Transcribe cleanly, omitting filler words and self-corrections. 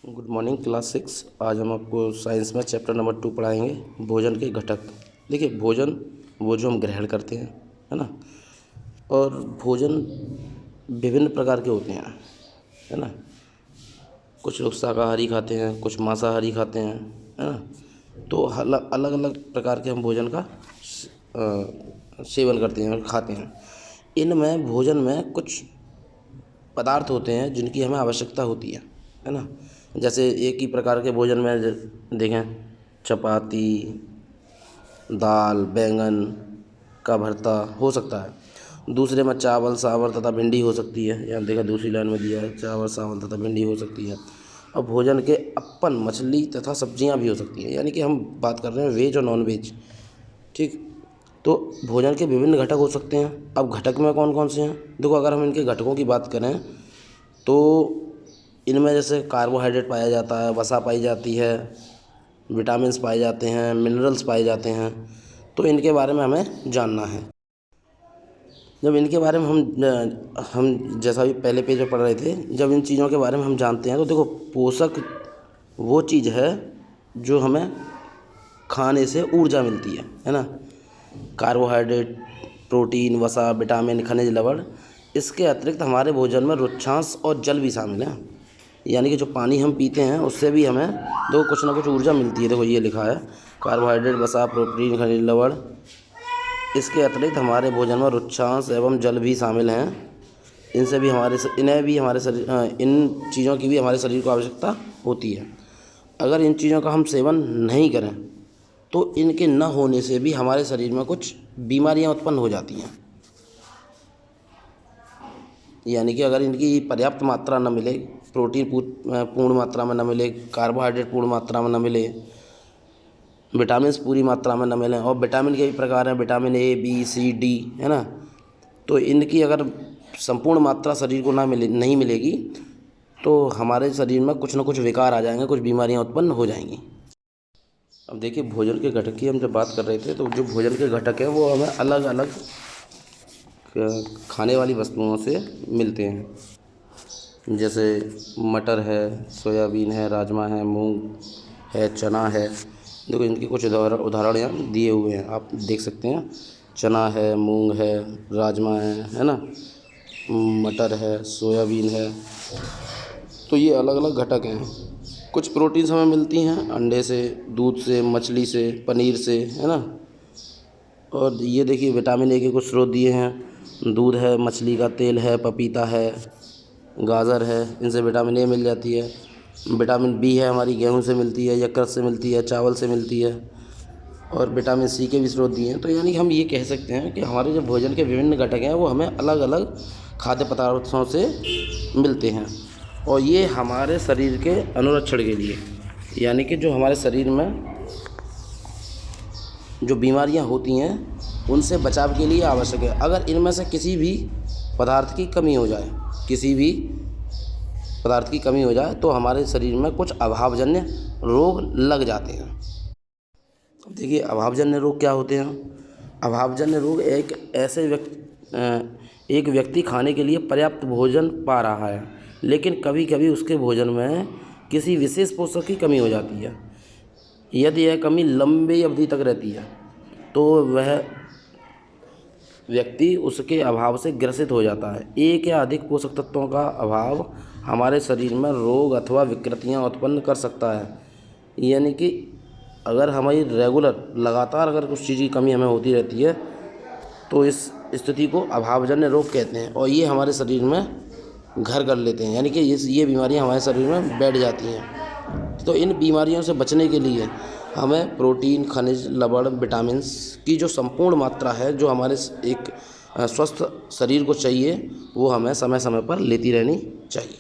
Good morning class 6। आज हम आपको साइंस में चैप्टर नंबर 2 पढ़ाएंगे, भोजन के घटक। देखिए, भोजन वो जो हम ग्रहण करते हैं, है ना। और भोजन विभिन्न प्रकार के होते हैं, है ना। कुछ लोग शाकाहारी खाते हैं, कुछ मांसाहारी खाते हैं, है ना। तो अलग अलग प्रकार के हम भोजन का सेवन करते हैं और खाते हैं। इनमें भोजन में कुछ पदार्थ होते हैं जिनकी हमें आवश्यकता होती है ना। जैसे एक ही प्रकार के भोजन में देखें, चपाती, दाल, बैंगन का भरता हो सकता है। दूसरे में चावल, सावर तथा भिंडी हो सकती है। यहाँ देखा दूसरी लाइन में दिया है, चावल, सावल तथा भिंडी हो सकती है। और भोजन के अपन मछली तथा सब्जियाँ भी हो सकती हैं, यानी कि हम बात कर रहे हैं वेज और नॉन वेज। ठीक, तो भोजन के विभिन्न घटक हो सकते हैं। अब घटक में कौन कौन से हैं, देखो, अगर हम इनके घटकों की बात करें तो इनमें जैसे कार्बोहाइड्रेट पाया जाता है, वसा पाई जाती है, विटामिन्स पाए जाते हैं, मिनरल्स पाए जाते हैं। तो इनके बारे में हमें जानना है। जब इनके बारे में हम जैसा भी पहले पेज में पढ़ रहे थे, जब इन चीज़ों के बारे में हम जानते हैं तो देखो, पोषक वो चीज़ है जो हमें खाने से ऊर्जा मिलती है ना। कार्बोहाइड्रेट, प्रोटीन, वसा, विटामिन, खनिज लवण, इसके अतिरिक्त हमारे भोजन में रुक्षांश और जल भी शामिल है। यानी कि जो पानी हम पीते हैं उससे भी हमें कुछ ना कुछ ऊर्जा मिलती है। देखो, ये लिखा है कार्बोहाइड्रेट, वसा, प्रोटीन, खनिज लवण, इसके अतिरिक्त हमारे भोजन में रुक्षांश एवं जल भी शामिल हैं। इनसे भी इन्हें भी हमारे शरीर, इन चीज़ों की भी हमारे शरीर को आवश्यकता होती है। अगर इन चीज़ों का हम सेवन नहीं करें तो इनके न होने से भी हमारे शरीर में कुछ बीमारियां उत्पन्न हो जाती हैं। यानी कि अगर इनकी पर्याप्त मात्रा न मिले, प्रोटीन पूर्ण मात्रा में न मिले, कार्बोहाइड्रेट पूर्ण मात्रा में न मिले, विटामिन्स पूरी मात्रा में न मिले, और विटामिन के भी प्रकार हैं, vitamin A, B, C, D, है ना। तो इनकी अगर संपूर्ण मात्रा शरीर को नहीं मिलेगी तो हमारे शरीर में कुछ न कुछ विकार आ जाएंगे, कुछ बीमारियां उत्पन्न हो जाएंगी। अब देखिए, भोजन के घटक की हम जब बात कर रहे थे तो जो भोजन के घटक हैं वो हमें अलग अलग खाने वाली वस्तुओं से मिलते हैं। जैसे मटर है, सोयाबीन है, राजमा है, मूंग है, चना है। देखो, इनके कुछ उदाहरण यहाँ दिए हुए हैं, आप देख सकते हैं। चना है, मूंग है, राजमा है ना, मटर है, सोयाबीन है। तो ये अलग अलग घटक हैं। कुछ प्रोटीन्स हमें मिलती हैं अंडे से, दूध से, मछली से, पनीर से, है ना। और ये देखिए, विटामिन ए के कुछ स्रोत दिए हैं। दूध है, मछली का तेल है, पपीता है, गाजर है, इनसे विटामिन ए मिल जाती है। विटामिन बी है, हमारी गेहूं से मिलती है, यकृत से मिलती है, चावल से मिलती है। और विटामिन सी के भी स्रोत दिए हैं। तो यानी हम ये कह सकते हैं कि हमारे जो भोजन के विभिन्न घटक हैं वो हमें अलग अलग खाद्य पदार्थों से मिलते हैं। और ये हमारे शरीर के अनुरक्षण के लिए, यानी कि जो हमारे शरीर में जो बीमारियां होती हैं उनसे बचाव के लिए आवश्यक है। अगर इनमें से किसी भी पदार्थ की कमी हो जाए तो हमारे शरीर में कुछ अभावजन्य रोग लग जाते हैं। देखिए, अभावजन्य रोग क्या होते हैं। अभावजन्य रोग एक व्यक्ति खाने के लिए पर्याप्त भोजन पा रहा है, लेकिन कभी कभी उसके भोजन में किसी विशेष पोषक की कमी हो जाती है। यदि यह कमी लंबी अवधि तक रहती है तो वह व्यक्ति उसके अभाव से ग्रसित हो जाता है। एक या अधिक पोषक तत्वों का अभाव हमारे शरीर में रोग अथवा विकृतियां उत्पन्न कर सकता है। यानी कि अगर हमारी लगातार अगर कुछ चीज़ की कमी हमें होती रहती है तो इस स्थिति को अभावजन्य रोग कहते हैं। और ये हमारे शरीर में घर कर लेते हैं, यानी कि ये बीमारियां हमारे शरीर में बैठ जाती हैं। तो इन बीमारियों से बचने के लिए हमें प्रोटीन, खनिज लवण, विटामिन्स की जो संपूर्ण मात्रा है जो हमारे एक स्वस्थ शरीर को चाहिए वो हमें समय समय पर लेती रहनी चाहिए।